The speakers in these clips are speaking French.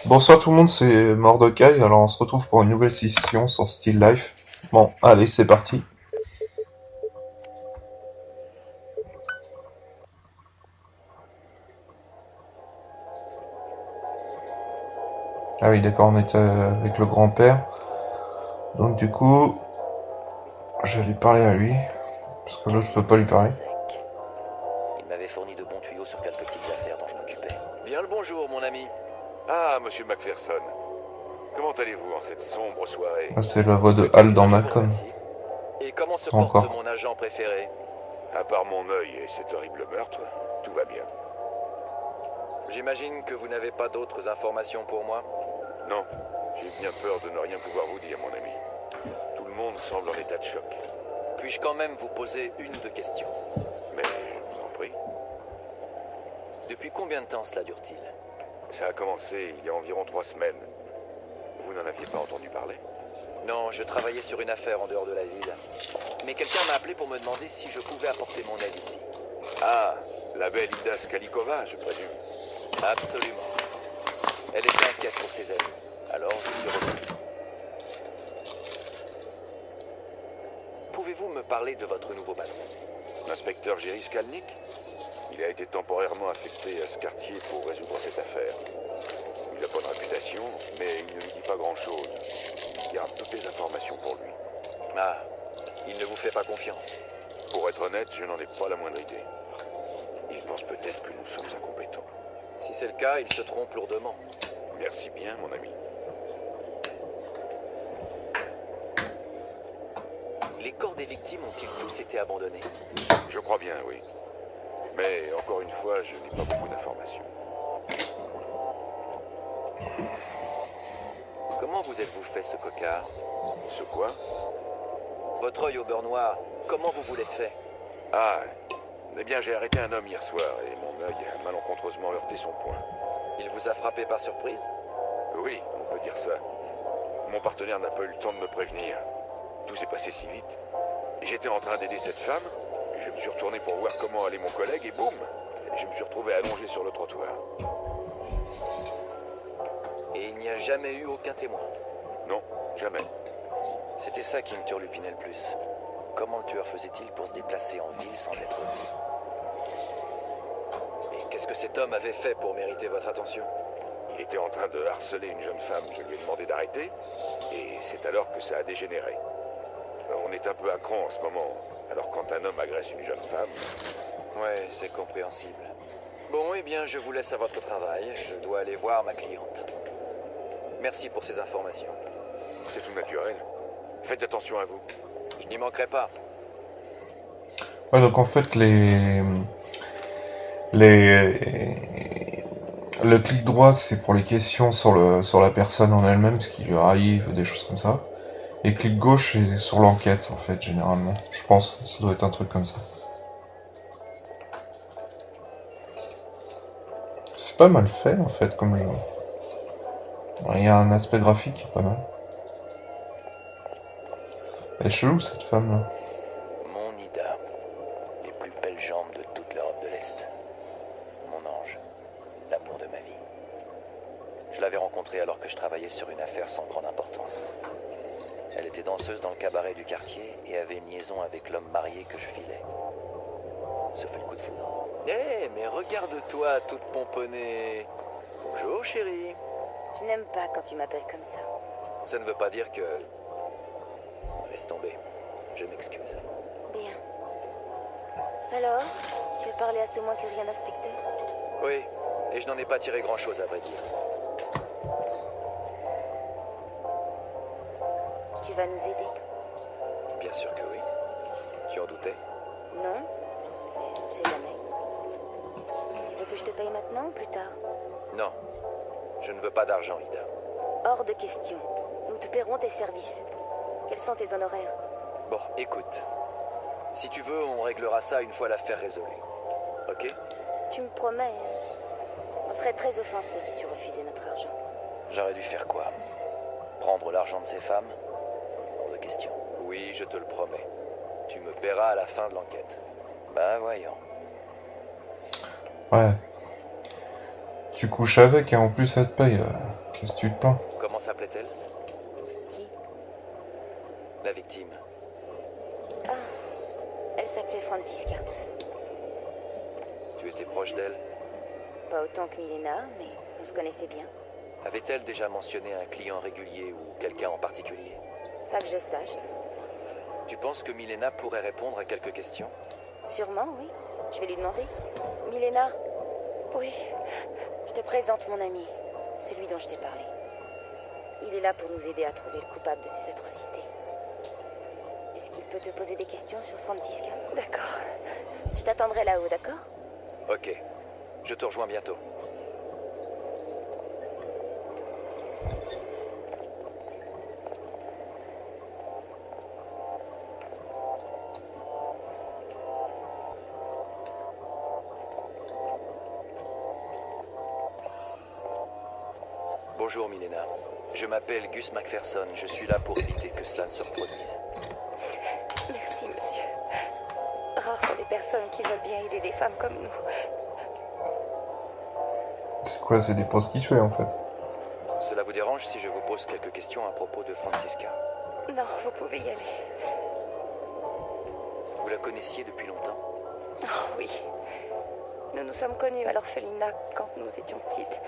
Bonsoir tout le monde, c'est Mordecai. Alors on se retrouve pour une nouvelle session sur Still Life. Bon, allez, c'est parti. Ah oui, d'accord, on était avec le grand-père. Donc du coup, je vais lui parler à lui. Parce que là, je peux pas lui Casimir parler. Stazek. Il m'avait fourni de bons tuyaux sur quelques petites affaires dont je m'occupais. Bien le bonjour, mon ami. Ah, monsieur Macpherson. Comment allez-vous en cette sombre soirée? Là, c'est la voix de Plutôt Hal dans bien, je vous Malcolm. remercie. Et comment se porte Encore. mon agent préféré? À part mon œil et cet horrible meurtre, tout va bien. J'imagine que vous n'avez pas d'autres informations pour moi? Non, j'ai bien peur de ne rien pouvoir vous dire, mon ami. Tout le monde semble en état de choc. Puis-je quand même vous poser une ou deux questions? Mais je vous en prie. Depuis combien de temps cela dure-t-il? Ça a commencé il y a environ 3 semaines. Vous n'en aviez pas entendu parler? Non, je travaillais sur une affaire en dehors de la ville. Mais quelqu'un m'a appelé pour me demander si je pouvais apporter mon aide ici. Ah, la belle Ida Skalikova, je présume. Absolument. Elle était inquiète pour ses amis. Alors je suis revenu. Pouvez-vous me parler de votre nouveau patron? L'inspecteur Jerry Skalnik? Il a été temporairement affecté à ce quartier pour résoudre cette affaire. Il a bonne réputation, mais il ne lui dit pas grand-chose. Il garde toutes les informations pour lui. Ah, il ne vous fait pas confiance. Pour être honnête, je n'en ai pas la moindre idée. Il pense peut-être que nous sommes incompétents. Si c'est le cas, il se trompe lourdement. Merci bien, mon ami. Les corps des victimes ont-ils tous été abandonnés? Je crois bien, oui. Mais encore une fois, je n'ai pas beaucoup d'informations. Comment vous êtes-vous fait ce cocard? Ce quoi? Votre œil au beurre noir, comment vous vous l'êtes fait? Ah, eh bien j'ai arrêté un homme hier soir et mon œil a malencontreusement heurté son poing. Il vous a frappé par surprise? Oui, on peut dire ça. Mon partenaire n'a pas eu le temps de me prévenir. Tout s'est passé si vite. Et j'étais en train d'aider cette femme, et je me suis retourné pour voir comment allait mon collègue, et boum! Je me suis retrouvé allongé sur le trottoir. Et il n'y a jamais eu aucun témoin? Non, jamais. C'était ça qui me turlupinait le plus. Comment le tueur faisait-il pour se déplacer en ville sans être vu? Et qu'est-ce que cet homme avait fait pour mériter votre attention? Il était en train de harceler une jeune femme. Je lui ai demandé d'arrêter, et c'est alors que ça a dégénéré. On est un peu à cran en ce moment. Alors quand un homme agresse une jeune femme... Ouais, c'est compréhensible. Bon, eh bien, je vous laisse à votre travail. Je dois aller voir ma cliente. Merci pour ces informations. C'est tout naturel. Faites attention à vous. Je n'y manquerai pas. Ouais, donc en fait, le clic droit, c'est pour les questions sur la personne en elle-même, ce qui lui arrive, des choses comme ça. Et clic gauche, c'est sur l'enquête, en fait, généralement. Je pense, ça doit être un truc comme ça. C'est pas mal fait, en fait, comme jeu. Il y a un aspect graphique qui est pas mal. Elle est chelou, cette femme-là. Mon Ida. Les plus belles jambes de toute l'Europe de l'Est. Mon ange. L'amour de ma vie. Je l'avais rencontrée alors que je travaillais sur une affaire sans grande importance. Elle était danseuse dans le cabaret du quartier et avait une liaison avec l'homme marié que je filais. Ce fut le coup de foudre. Eh, mais regarde-toi, toute pomponnée. Bonjour, chérie. Je n'aime pas quand tu m'appelles comme ça. Ça ne veut pas dire que... Laisse tomber. Je m'excuse. Bien. Alors, tu as parlé à ce moins que rien d'inspecteur? Oui, et je n'en ai pas tiré grand-chose à vrai dire. Tu vas nous aider? Bien sûr que oui. Tu en doutais? Non? Mais on sait jamais. Tu veux que je te paye maintenant ou plus tard? Non. Je ne veux pas d'argent, Ida. Hors de question. Nous te paierons tes services. Quels sont tes honoraires? Bon, écoute. Si tu veux, on réglera ça une fois l'affaire résolue. Ok? Tu me promets, hein? On serait très offensés si tu refusais notre argent. J'aurais dû faire quoi? Prendre l'argent de ces femmes? Hors de question. Oui, je te le promets. Tu me paieras à la fin de l'enquête. Bah voyons. Ouais. Tu couches avec et en plus elle te paye. Qu'est-ce que tu te plains? Comment s'appelait-elle? Qui? La victime. Ah, elle s'appelait Frantiska. Tu étais proche d'elle? Pas autant que Milena, mais on se connaissait bien. Avait-elle déjà mentionné un client régulier ou quelqu'un en particulier? Pas que je sache. Tu penses que Milena pourrait répondre à quelques questions? Sûrement, oui. Je vais lui demander. Milena? Oui. Je te présente mon ami, celui dont je t'ai parlé. Il est là pour nous aider à trouver le coupable de ces atrocités. Est-ce qu'il peut te poser des questions sur Frantiska? D'accord. Je t'attendrai là-haut, d'accord? Ok. Je te rejoins bientôt. Bonjour Milena. Je m'appelle Gus Macpherson. Je suis là pour éviter que cela ne se reproduise. Merci, monsieur. Rares sont les personnes qui veulent bien aider des femmes comme nous. C'est quoi? C'est des prostituées en fait. Cela vous dérange si je vous pose quelques questions à propos de Frantiska? Non, vous pouvez y aller. Vous la connaissiez depuis longtemps? Oh oui. Nous nous sommes connus à l'orphelinat quand nous étions petites.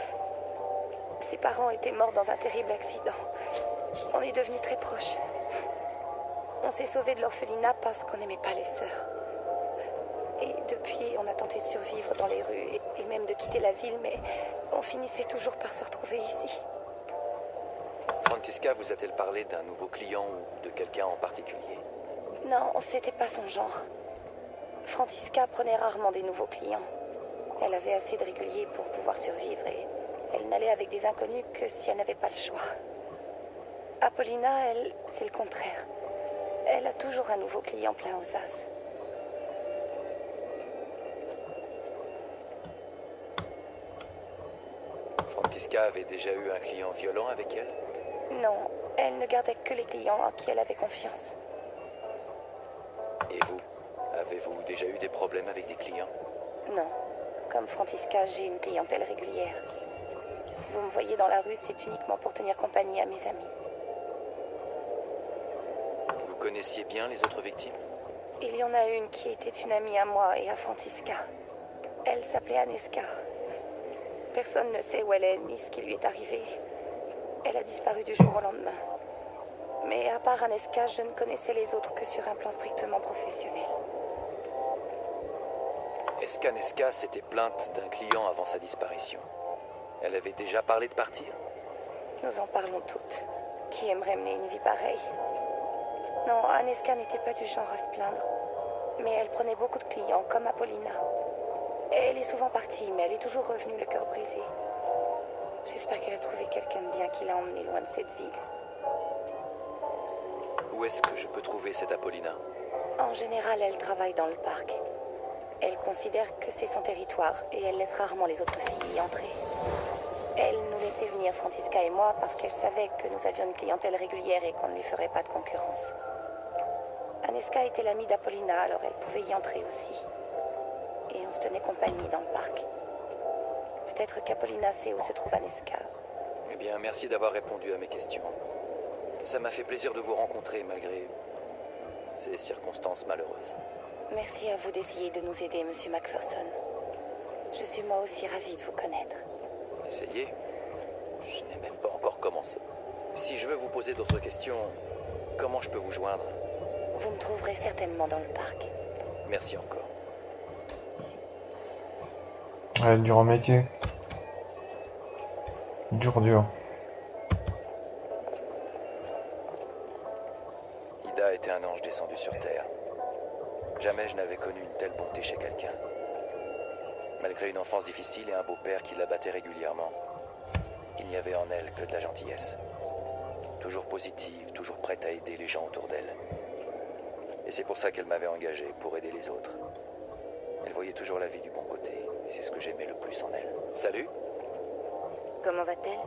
Ses parents étaient morts dans un terrible accident. On est devenus très proches. On s'est sauvés de l'orphelinat parce qu'on n'aimait pas les sœurs. Et depuis, on a tenté de survivre dans les rues et même de quitter la ville, mais on finissait toujours par se retrouver ici. Frantiska vous a-t-elle parlé d'un nouveau client ou de quelqu'un en particulier? Non, c'était pas son genre. Frantiska prenait rarement des nouveaux clients. Elle avait assez de réguliers pour pouvoir survivre et elle n'allait avec des inconnus que si elle n'avait pas le choix. Apollina, elle, c'est le contraire. Elle a toujours un nouveau client plein aux as. Frantiska avait déjà eu un client violent avec elle? Non, elle ne gardait que les clients en qui elle avait confiance. Et vous? Avez-vous déjà eu des problèmes avec des clients? Non, comme Frantiska, j'ai une clientèle régulière. Si vous me voyez dans la rue, c'est uniquement pour tenir compagnie à mes amis. Vous connaissiez bien les autres victimes? Il y en a une qui était une amie à moi et à Frantiska. Elle s'appelait Aneska. Personne ne sait où elle est ni ce qui lui est arrivé. Elle a disparu du jour au lendemain. Mais à part Aneska, je ne connaissais les autres que sur un plan strictement professionnel. Est-ce qu'Aneska s'était plainte d'un client avant sa disparition? Elle avait déjà parlé de partir? Nous en parlons toutes. Qui aimerait mener une vie pareille? Non, Aneska n'était pas du genre à se plaindre. Mais elle prenait beaucoup de clients, comme Apollina. Elle est souvent partie, mais elle est toujours revenue le cœur brisé. J'espère qu'elle a trouvé quelqu'un de bien qui l'a emmenée loin de cette ville. Où est-ce que je peux trouver cette Apollina? En général, elle travaille dans le parc. Elle considère que c'est son territoire et elle laisse rarement les autres filles y entrer. Elle nous laissait venir, Frantiska et moi, parce qu'elle savait que nous avions une clientèle régulière et qu'on ne lui ferait pas de concurrence. Aneska était l'amie d'Apollina, alors elle pouvait y entrer aussi. Et on se tenait compagnie dans le parc. Peut-être qu'Apollina sait où se trouve Aneska. Eh bien, merci d'avoir répondu à mes questions. Ça m'a fait plaisir de vous rencontrer malgré ces circonstances malheureuses. Merci à vous d'essayer de nous aider, Monsieur Macpherson. Je suis moi aussi ravie de vous connaître. Essayez. Je n'ai même pas encore commencé. Si je veux vous poser d'autres questions, comment je peux vous joindre? Vous me trouverez certainement dans le parc. Merci encore. Ouais, dur en métier. Dur. Ida était un ange descendu sur Terre. Jamais je n'avais connu une telle bonté chez quelqu'un. Malgré une enfance difficile et un beau-père qui la battait régulièrement, il n'y avait en elle que de la gentillesse. Toujours positive, toujours prête à aider les gens autour d'elle. Et c'est pour ça qu'elle m'avait engagé, pour aider les autres. Elle voyait toujours la vie du bon côté, et c'est ce que j'aimais le plus en elle. Salut! Comment va-t-elle?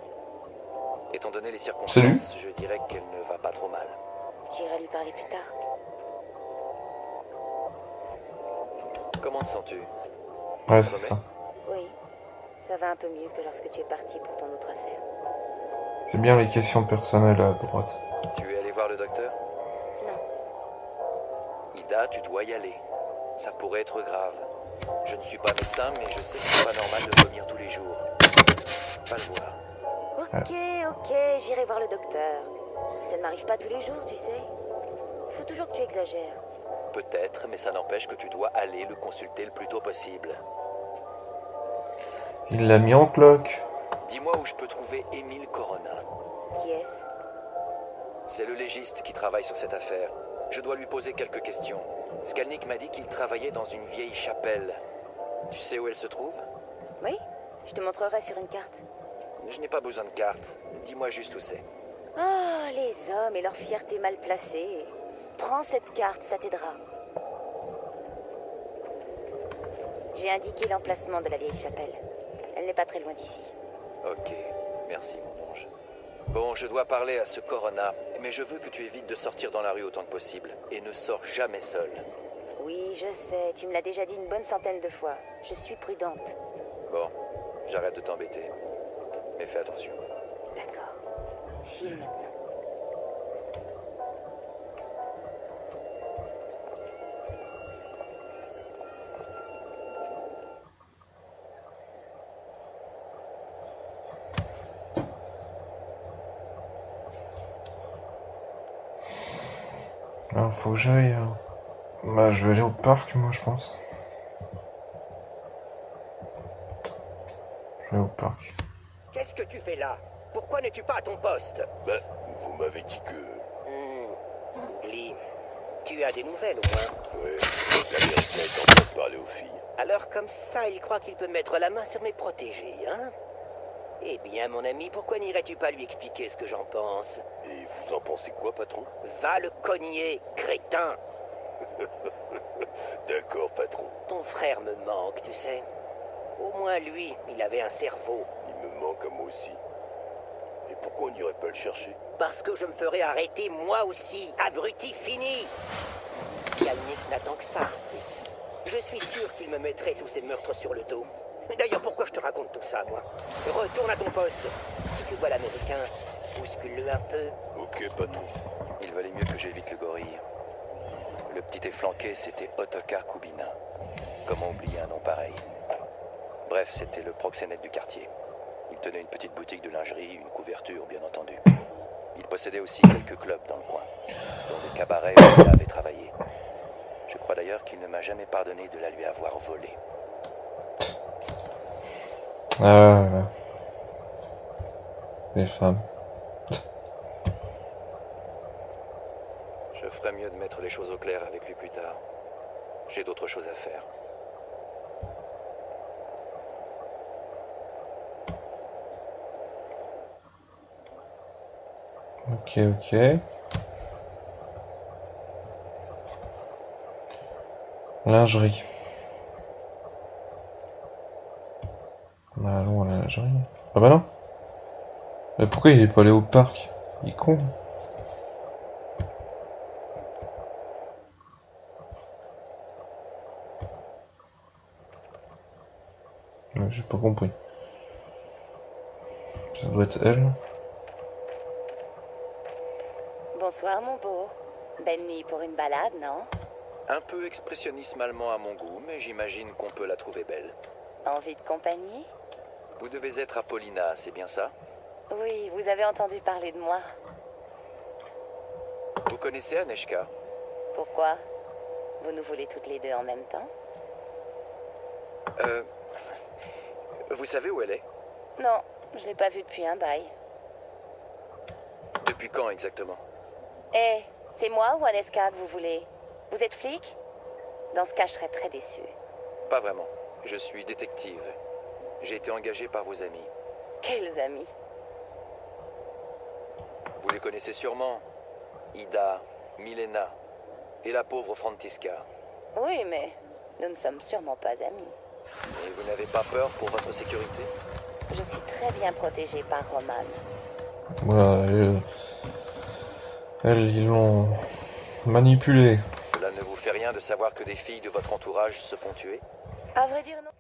Étant donné les circonstances, je dirais qu'elle ne va pas trop mal. J'irai lui parler plus tard. Comment te sens-tu? Ouais, c'est ça. Oui, ça va un peu mieux que lorsque tu es parti pour ton autre affaire. C'est bien les questions personnelles à droite. Tu es allé voir le docteur? Non. Ida, tu dois y aller. Ça pourrait être grave. Je ne suis pas médecin, mais je sais que c'est pas normal de vomir tous les jours. Va le voir. Ok, j'irai voir le docteur. Ça ne m'arrive pas tous les jours, tu sais. Faut toujours que tu exagères. Peut-être, mais ça n'empêche que tu dois aller le consulter le plus tôt possible. Il l'a mis en cloque. Dis-moi où je peux trouver Émile Corona. Qui est-ce? C'est le légiste qui travaille sur cette affaire. Je dois lui poser quelques questions. Skalnik m'a dit qu'il travaillait dans une vieille chapelle. Tu sais où elle se trouve? Oui, je te montrerai sur une carte. Je n'ai pas besoin de carte. Dis-moi juste où c'est. Ah, les hommes et leur fierté mal placée. Prends cette carte, ça t'aidera. J'ai indiqué l'emplacement de la vieille chapelle. Elle n'est pas très loin d'ici. Ok, merci mon ange. Bon, je dois parler à ce Corona, mais je veux que tu évites de sortir dans la rue autant que possible. Et ne sors jamais seul. Oui, je sais, tu me l'as déjà dit une bonne centaine de fois. Je suis prudente. Bon, j'arrête de t'embêter. Mais fais attention. D'accord. File maintenant. Alors, faut que j'aille. Bah, je vais aller au parc, moi, je pense. Je vais au parc. Qu'est-ce que tu fais là? Pourquoi n'es-tu pas à ton poste? Ben, vous m'avez dit que... Oublie. Tu as des nouvelles au moins. Ouais, l'Américain est en train de parler aux filles. Alors comme ça, il croit qu'il peut mettre la main sur mes protégés, hein? Eh bien, mon ami, pourquoi n'irais-tu pas lui expliquer ce que j'en pense? Et vous en pensez quoi, patron? Va le cogner, crétin! D'accord, patron. Ton frère me manque, tu sais. Au moins lui, il avait un cerveau. Il me manque à moi aussi. Et pourquoi on n'irait pas le chercher? Parce que je me ferai arrêter moi aussi, abruti fini! Skalnik n'attend que ça, en plus. Je suis sûr qu'il me mettrait tous ces meurtres sur le dos. D'ailleurs, pourquoi je te raconte tout ça, moi? Retourne à ton poste. Si tu vois l'Américain, bouscule-le un peu. Ok, patron. Il valait mieux que j'évite le gorille. Le petit efflanqué, c'était Ottokar Kubina. Comment oublier un nom pareil? Bref, c'était le proxénète du quartier. Il tenait une petite boutique de lingerie, une couverture, bien entendu. Il possédait aussi quelques clubs dans le coin, dont le cabaret où il avait travaillé. Je crois d'ailleurs qu'il ne m'a jamais pardonné de la lui avoir volée. Ah, voilà. Les femmes. Je ferais mieux de mettre les choses au clair avec lui plus tard. J'ai d'autres choses à faire. Ok. Lingerie. Bah allons à la lingerie. Ah bah non. Mais pourquoi il est pas allé au parc? Il est con. Ouais, j'ai pas compris. Ça doit être elle. Bonsoir, mon beau. Belle nuit pour une balade, non? Un peu expressionnisme allemand à mon goût, mais j'imagine qu'on peut la trouver belle. Envie de compagnie? Vous devez être Apollina, c'est bien ça? Oui, vous avez entendu parler de moi. Vous connaissez Aneshka? Pourquoi? Vous nous voulez toutes les deux en même temps? Vous savez où elle est? Non, je l'ai pas vue depuis un bail. Depuis quand exactement? Eh, c'est moi ou Aneska que vous voulez? Vous êtes flic? Dans ce cas, je serais très déçue. Pas vraiment. Je suis détective. J'ai été engagé par vos amis. Quels amis? Vous les connaissez sûrement. Ida, Milena et la pauvre Frantiska. Oui, mais nous ne sommes sûrement pas amis. Et vous n'avez pas peur pour votre sécurité? Je suis très bien protégée par Roman. Voilà, ils l'ont manipulé. Cela ne vous fait rien de savoir que des filles de votre entourage se font tuer? À vrai dire, non.